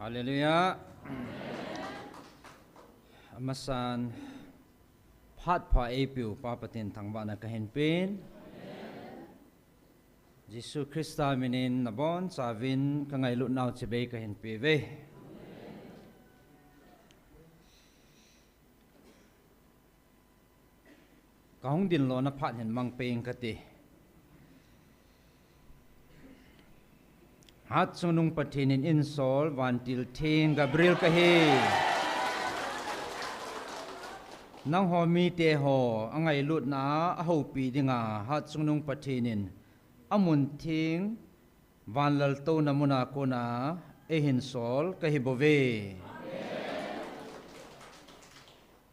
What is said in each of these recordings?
Hallelujah. Amasan phat pha epiu papatin thangba na kahin pin. Jisu Krista minin nabon savin kangai lut nau chebe kahin pe ve. Kaung din lo na phat hen mang peng kati. Hat sunung patinin insol vantil thing Gabriel kahi. Nang ho mi te ho angai lut na a ho pi dinga hat sunung patinin amun thing van lal to namuna kona e hin sol kahi bove.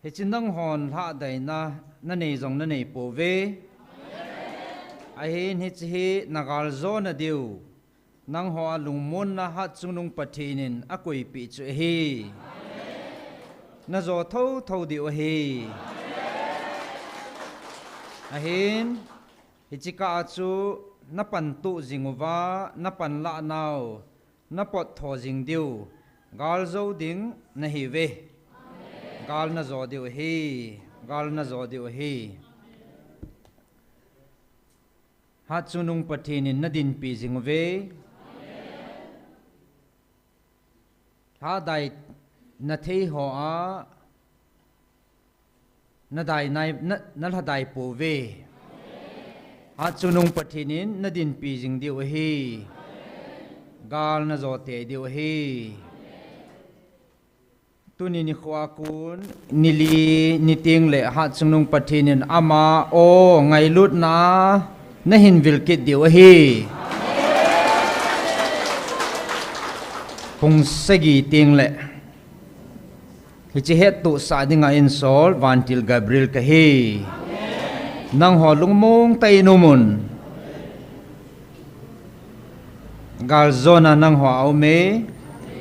He chinang hon ha dai na nei jong na nei po ve. A hin hi chi nagal zo na diu. Nang hoa lung mon na hat sunung patinin akoi pi chu hi. Na zo thâu thâu diu hi. Ahin hichika chu na pan tu jinguwa na pan la nau na pot tho jing diu gal zo ding na hi ve. Gal na zo diu hi. Gal na zo diu hi. Hat sunung patinin na din pi jing ve. Ha dai na thei ho a na dai nai na la dai po ve ha chunung pathinin na din pi jing diu hi gal na zo te diu hi tuni ni khwa kun nili niting le ha chunung pathinin ama o ngai lut na hin vil kit diu hi Pung segi ting le. Hichi het tu sa dinga insol vantil Gabriel kahi. Nang ho lungmong tay numun. Gal zona nang ho aume.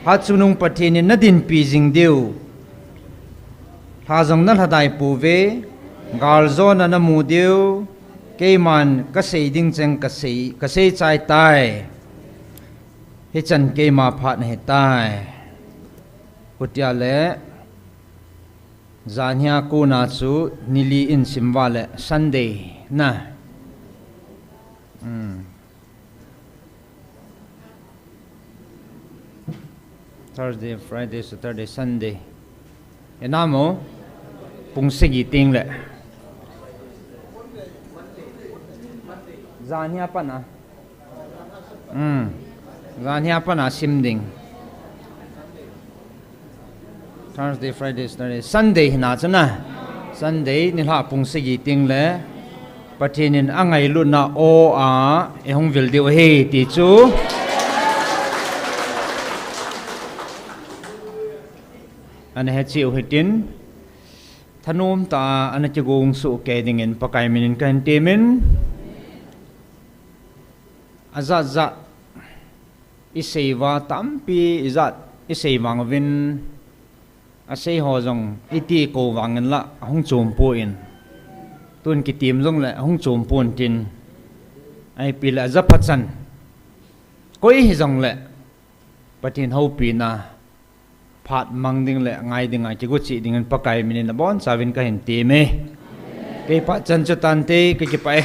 Hatsunung patinin na din pizing diu. Hazang nalhaday puve. Gal zona na mu diu. Kayman kasay ding cheng kasay chay tay. Hi chan ke ma phat he tai putia le zanya ko na chu nili in simwa le Sunday na Thursday, Friday, Saturday, Sunday enamo pungsegi ting le zanya pa na Ganya pa na simding Thursday, Friday, Saturday, Sunday na chana Sunday nila pung sigi ting le patinin angay lu na o a ehong vil diu he ti chu ana he chiu hitin thanum ta ana chigong su ke dingin pakai minin kan temin azat iseiwa tampi izat isei wangvin asei ho jong iti ko wangen la hong chom po in tun ki tim jong la hong chom pon tin ai pila zapachan koi hi jong le patin ho pi na phat mang ding le ngai ding ai chigu chi ding pakai minin na bon savin ka hin ti me ke pa chan chu tan te ke ki pai